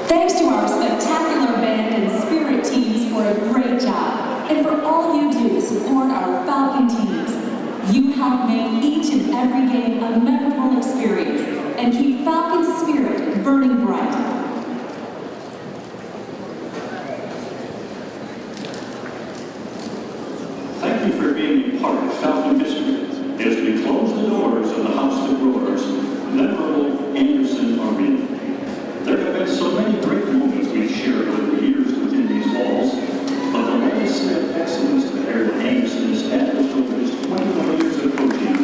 Thanks to our spectacular band and spirit teams for a great job, and for all you do to support our Falcon teams. You help make each and every game a memorable experience and keep Falcon's spirit burning bright. Thank you for being a part of Falcon history as we close the doors of the House that Roars, memorable Anderson Arena. There have been so many great moments we've shared over the years within these walls, but the legacy of excellence that Aaron Anderson established over his 21 years of coaching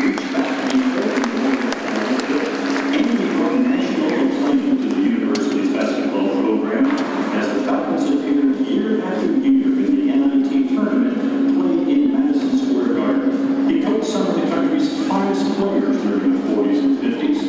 reached back to and he brought national acclaim to the university's basketball program as the Falcons appeared year after year in the NIT tournament played in Madison Square Garden. He coached some of the country's finest players during the 40s and 50s.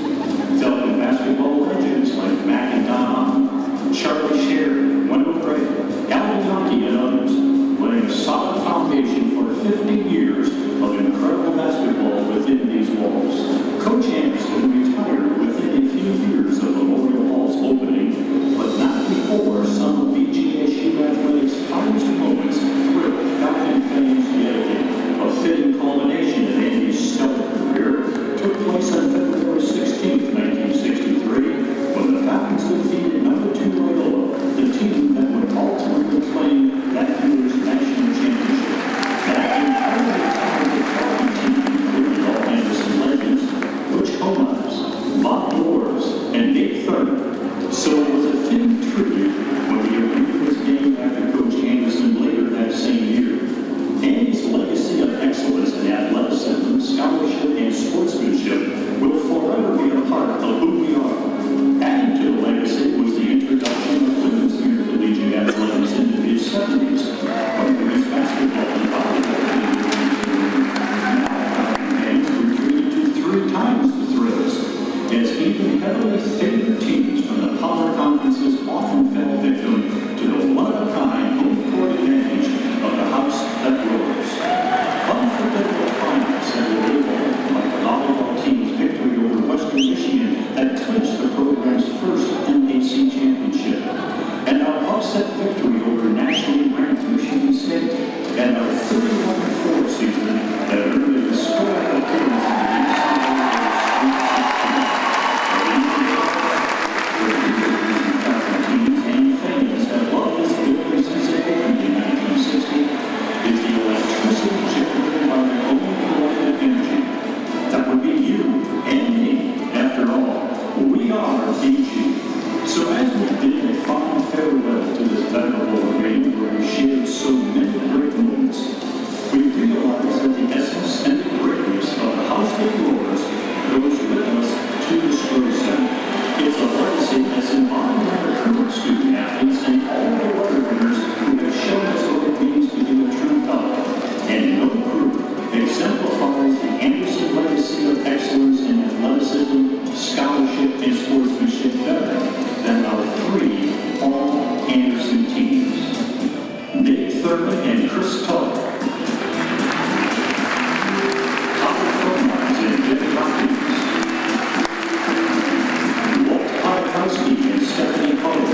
Falcon basketball legends like Mac and Don, Charlie Sher, Wendell Gray, Alvin Yockey, and others, laying a solid foundation for 50 years of incredible basketball within these walls. Coach Anderson retired within a few years of Memorial Hall's opening, but not before some of BGSU athletics' finest moments thrilled Falcon fans yet again. A fitting culmination of Andy's stellar career took place on February 16, 1963, when the Falcons defeated number 2 Loyola, the team that would ultimately claim that year's national championship. That incredibly talented Falcon team included all Anderson legends, Butch Homers, Bob Doors, and Nate Thurmond. So it was a fitting tribute when the arena was named after Coach Anderson later that same year. Andy's legacy of excellence in athleticism, scholarship, and sportsmanship will forever be a part of who we are. Adding to the legacy was the introduction of women's intercollegiate athletics in the mid-70s, when women's basketball and volleyball fans were treated to 3 times the thrills, as even heavily favored teams from the power conferences often fell victim to the one-of-a-kind home court advantage of the house that roars. Unforgettable finals and the label, like the volleyball team's victory over Western Michigan that clinched the program's first NAC championship, and our upset victory over nationally ranked Michigan State, and our 31-4 season that earned a historic appearance in the teams and fans that loved this building since it opened in 1960 is the electricity generated by the own collective energy. That would be you and me, after all. We are BG. So as we bid a fond farewell to this venerable arena where we shared so many great moments, we realize that the essence and the greatness of the house that roars goes with us to the Stroh Center. It's a legacy that's embodied by our current student athletes and all the award winners who have shown us what it means to be a true Falcon. And no group exemplifies the Anderson legacy of excellence in athleticism, scholarship, and sportsmanship better than our 3 all-Anderson teams. Nate Thurmond and Chris Tull, Howard Philmars and Jim Hopkins, Walt Podkowski and Stephanie Poe,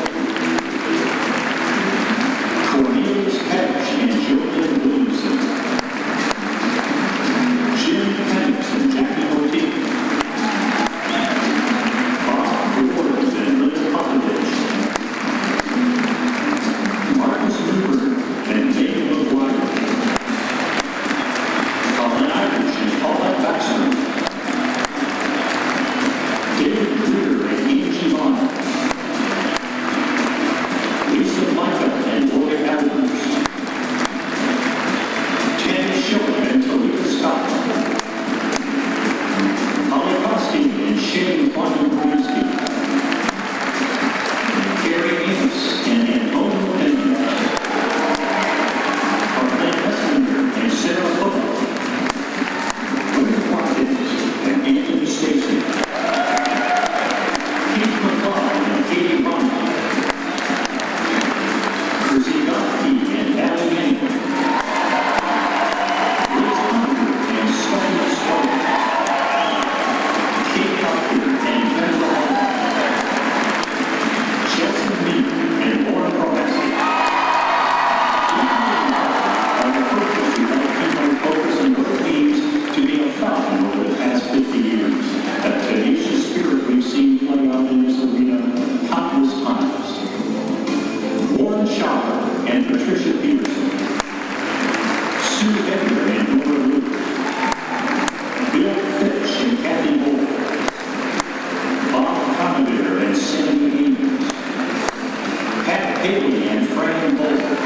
Haley and Fran Bolton,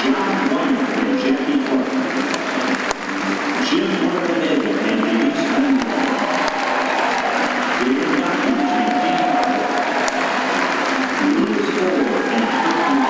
John Weiner and Jackie Clark, Jim Martinelli and Denise Manuel, David Dockett and Keith Carter, Louis Ford and Kirby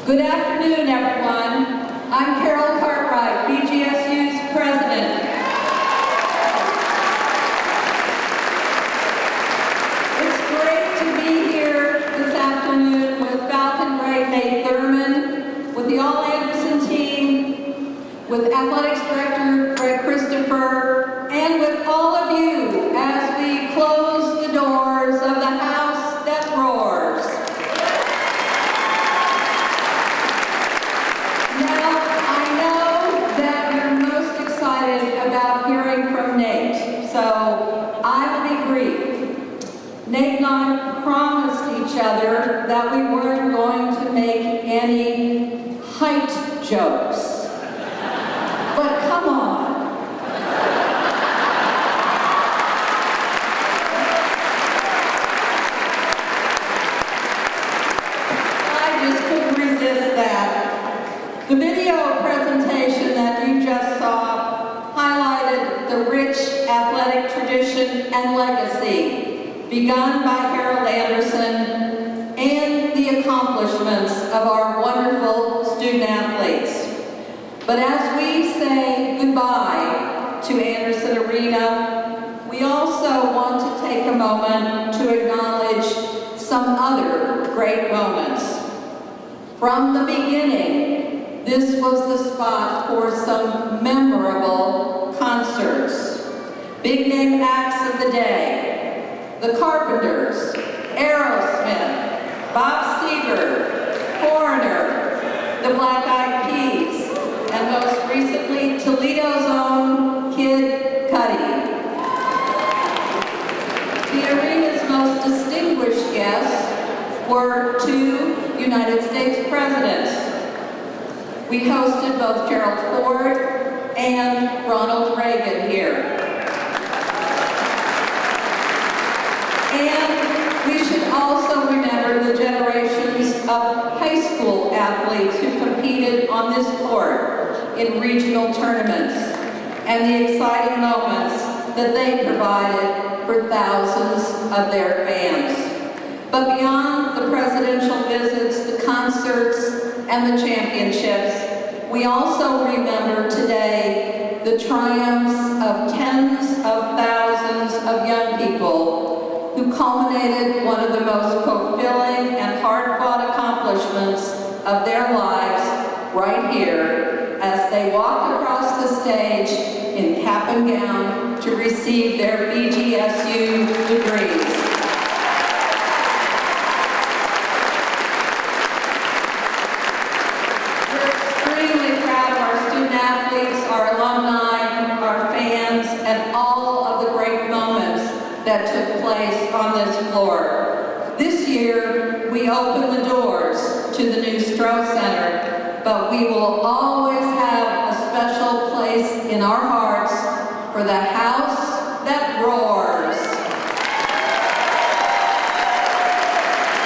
Good afternoon, everyone. I'm Carol Cartwright, BGSU's president. It's great to be here this afternoon with Falcon great Nate Thurmond, with the All-Anderson team, with Athletics Director Greg Christopher, and with all of you as we close the doors of the house that roars. About hearing from Nate, so I will be brief. Nate and I promised each other that we weren't going to make any height jokes. But come on. I just couldn't resist that. The video presentation that you just saw highlighted the rich athletic tradition and legacy begun by Harold Anderson and the accomplishments of our wonderful student athletes. But as we say goodbye to Anderson Arena, we also want to take a moment to acknowledge some other great moments. From the beginning, this was the spot for some memorable concerts. Big name acts of the day: the Carpenters, Aerosmith, Bob Seger, Foreigner, the Black Eyed Peas, and most recently Toledo's own Kid Cudi. The arena's most distinguished guests were two United States presidents. We hosted both Gerald Ford and Ronald Reagan here. And we should also remember the generations of high school athletes who competed on this court in regional tournaments and the exciting moments that they provided for thousands of their fans. But beyond the presidential visits, the concerts, and the championships, we also remember today the triumphs of tens of thousands of young people who culminated one of the most fulfilling and hard-fought accomplishments of their lives right here as they walked across the stage in cap and gown receive their BGSU degrees. We're extremely proud of our student athletes, our alumni, our fans, and all of the great moments that took place on this floor. This year, we opened the doors to the new Stroh Center, but we will always have a special place in our hearts for the house that roars.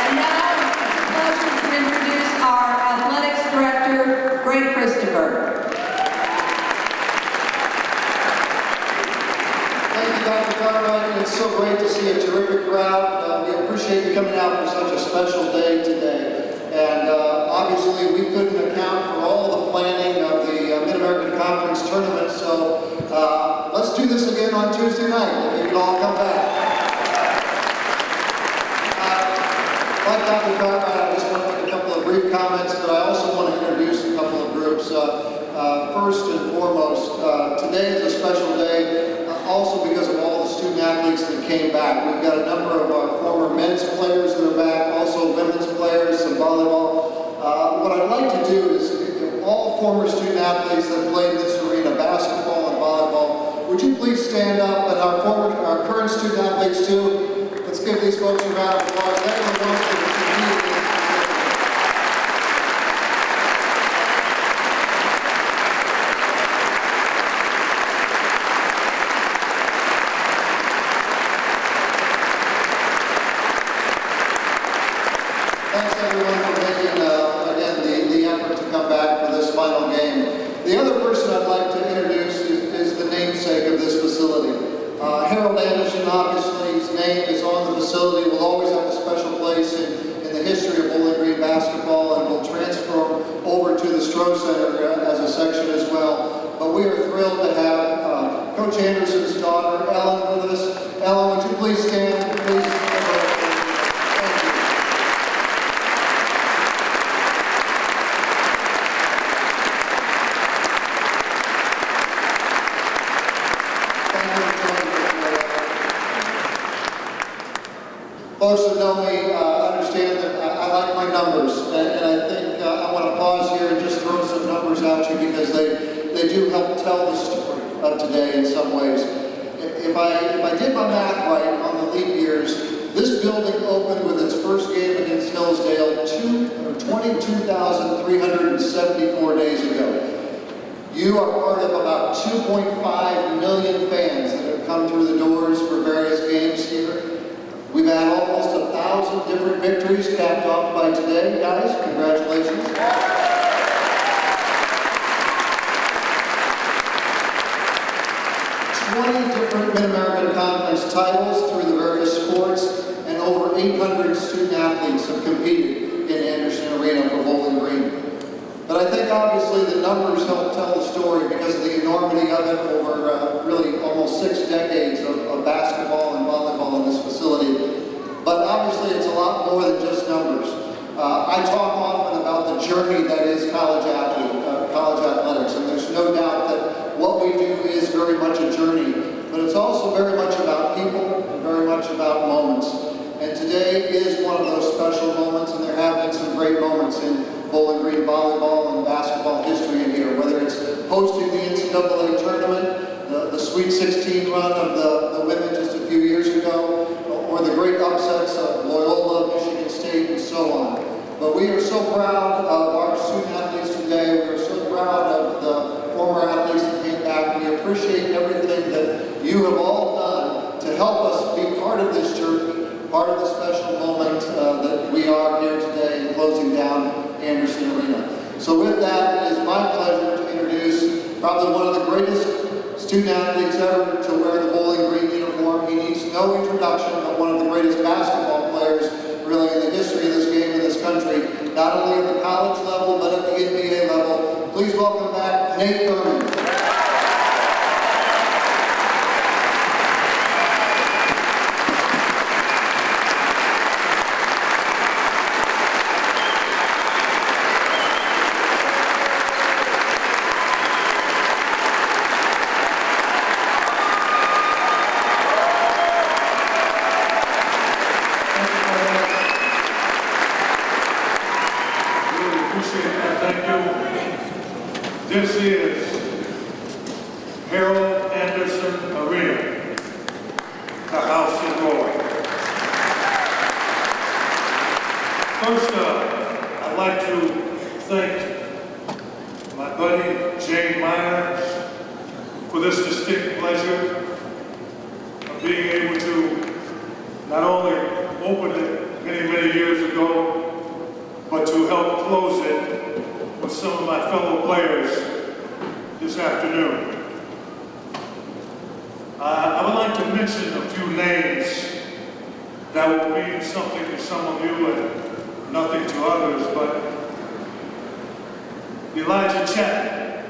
And now, it's a pleasure to introduce our athletics director, Greg Christopher. Thank you, Dr. Cartwright. It's so great to see a terrific crowd. We appreciate you coming out for such a special day today. And obviously, we couldn't account for all the planning of the Mid-American Conference tournament, so let's do this again on Tuesday night, if you can all come back. Like Dr. Cartwright, I just want to make a couple of brief comments, but I also want to introduce a couple of groups. First and foremost, today is a special day, also because of all the student athletes that came back. We've got a number of our former men's players that are back, also women's players, some volleyball. What I'd like to do is, if all former student athletes that played in this arena, basketball and volleyball, would you please stand up, and our current student athletes too. Let's give these folks a round of applause. They're the ones that are competing in this facility. Thanks everyone for making, again, the effort to come back for this final game. The other person I'd like to introduce is the namesake of this facility. Harold Anderson, obviously, his name is on the facility, will always have a special place in the history of Bowling Green basketball, and will transfer over to the Stroh Center as a section as well. But we are thrilled to have Coach Anderson's daughter, Ellen, with us. Ellen, would you please stand? Please. Thank you. Folks that know me understand that I like my numbers, and I think I want to pause here and just throw some numbers at you because they do help tell the story of today in some ways. If I did my math right on the leap years, this building opened with its first game against Hillsdale 22,374 days ago. You are part of about 2.5 million fans that have come through the doors for various games here. We've had almost 1,000 different victories capped off by today, guys. Congratulations. 20 different Mid-American Conference titles through the various sports, and over 800 student athletes have competed in Anderson Arena for Bowling Green. But I think obviously the numbers help tell the story because of the enormity of it over really almost 6 decades of basketball and volleyball in this facility. But obviously it's a lot more than just numbers. I talk often about the journey that is college athletics, and there's no doubt that what we do is very much a journey, but it's also very much about people and very much about moments. And today is one of those special moments, and there have been some great moments in Bowling Green volleyball and basketball history in here, whether it's hosting the NCAA tournament, the Sweet 16 run of the women just a few years ago, or the great upsets of Loyola, Michigan State, and so on. But we are so proud of our student athletes today. We are so proud of the former athletes that came back. We appreciate everything that you have all done to help us be part of this journey, part of the special moment that we are here today in closing down Anderson Arena. So with that, it is my pleasure to introduce probably one of the greatest student athletes ever to wear the Bowling Green uniform. He needs no introduction, but one of the greatest basketball players really in the history of this game in this country, not only at the college level, but at the NBA level. Please welcome back Nate Thurmond. Harold Anderson Arena, the house in Roy. First, I'd like to thank my buddy Jane Myers for this distinct pleasure of being able to not only open it many, many years ago, but to help close it with some of my fellow players this afternoon. I would like to mention a few names that will mean something to some of you and nothing to others, but Elijah Chapman,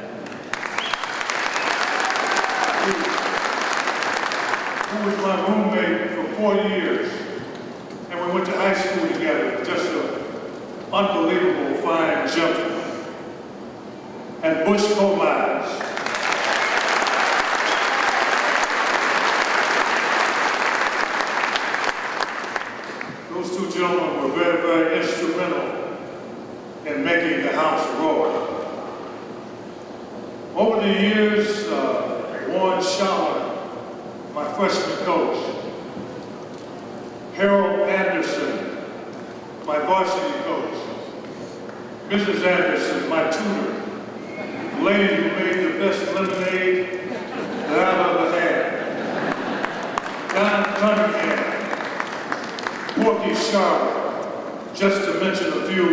who was my roommate for 4 years, and we went to high school together, just an unbelievable fine gentleman. And Bush Gomez. Those two gentlemen were very, very instrumental in making the house roar. Over the years, Warren Schaller, my freshman coach, Harold Anderson, my varsity coach, Mrs. Anderson, my tutor, the lady who made the best lemonade that I've ever had, Don Cunningham, Porky Sharp, just to mention a few,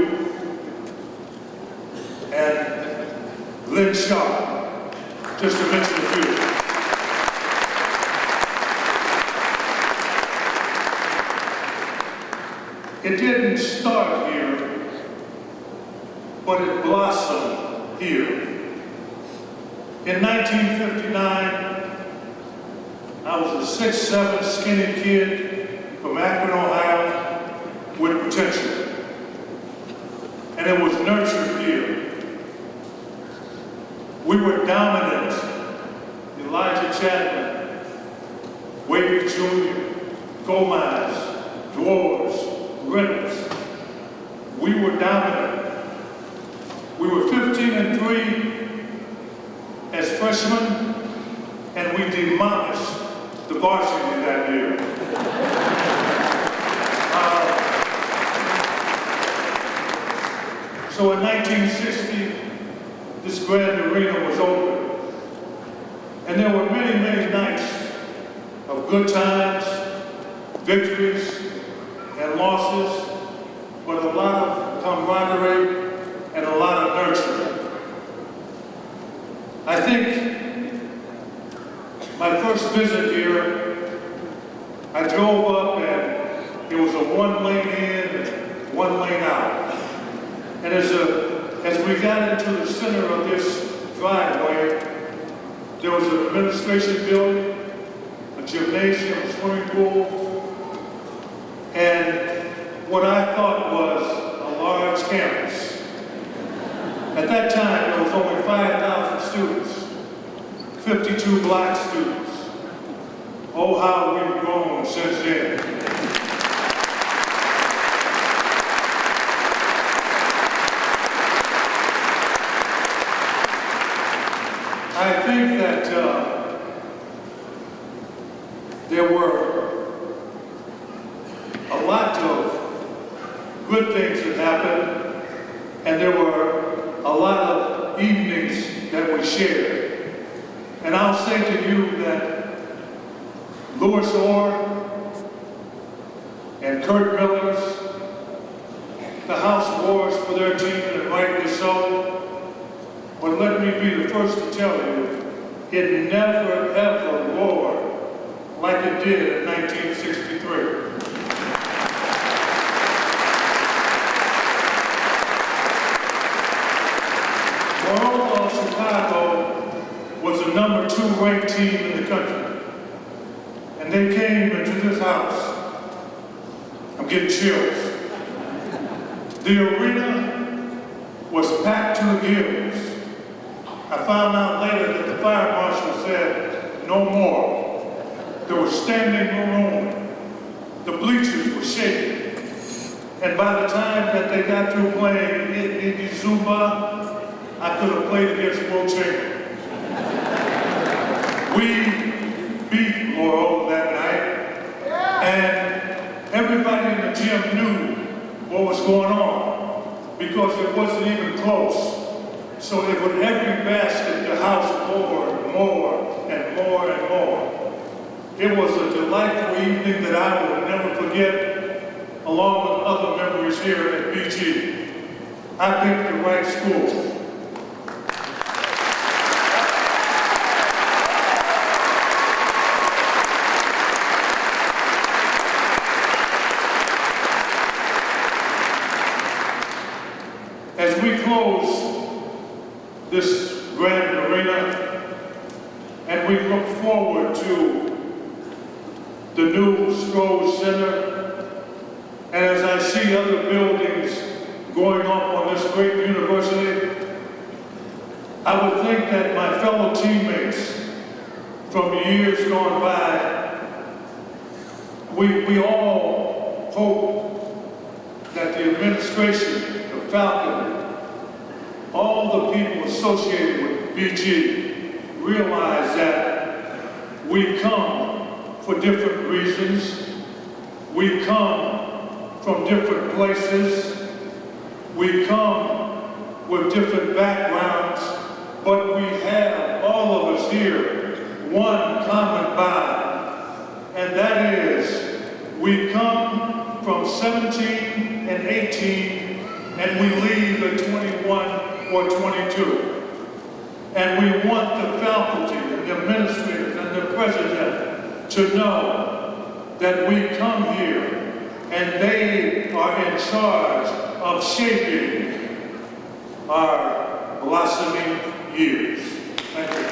and Lynn Sharp, just to mention a few. It didn't start here, but it blossomed here. In 1959, I was a 6'7" skinny kid from Akron, Ohio, with potential. And it was nurtured here. We were dominant. Elijah Chapman, Wavy Jr., Gomez, Dwars, Reynolds. We were dominant. We were 15-3 as freshmen, and we demolished the varsity that year. So in 1960, this grand arena was open, and there were many, many nights of good times, victories, and losses, but a lot of camaraderie and a lot of nurturing. I think my first visit here, I drove up and it was a 1 lane in and 1 lane out. And as we got into the center of this driveway, there was an administration building, a gymnasium, a swimming pool, and what I thought was a large campus. At that time, there was only 5,000 students, 52 black students. Oh, how we've grown since then. I think that there were a lot of good things that happened, and there were a lot of evenings that we shared. And I'll say to you that Louis Orr and Kurt Millers, the house wars for their team, and rightly so. But let me be the first to tell you, it never ever roared like it did in 1963. Moreover, Chicago was the #2 ranked team in the country. And they came into this house. I'm getting chills. The arena was packed to the gills. I found out later that the fire marshal said, no more. There was standing room only. The bleachers were shaking. And by the time that they got through playing Indi Zumba, I could have played against Will Chamberlain. We beat Laurel that night, and everybody in the gym knew what was going on because it wasn't even close. So it would every basket, the house more and more and more and more. It was a delightful evening that I will never forget, along with other memories here at BG. I picked the right school. As we close this grand arena and we look forward to the new Stroh Center, and as I see other buildings going up on this great university, I would think that my fellow teammates from years gone by, we all hope that the administration of Falcon, all the people associated with BG, realize that we come for different reasons. We come from different places. We come with different backgrounds, but we have, all of us here, one common bond, and that is we come from 17 and 18, and we leave at 21 or 22. And we want the faculty and the administrators and the president to know that we come here and they are in charge of shaping our blossoming years. Thank you.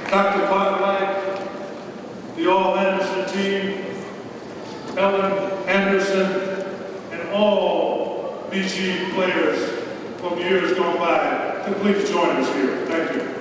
Dr. Cartwright, the All-Anderson team, Ellen Anderson, and all BG players from years gone by to please join us here. Thank you.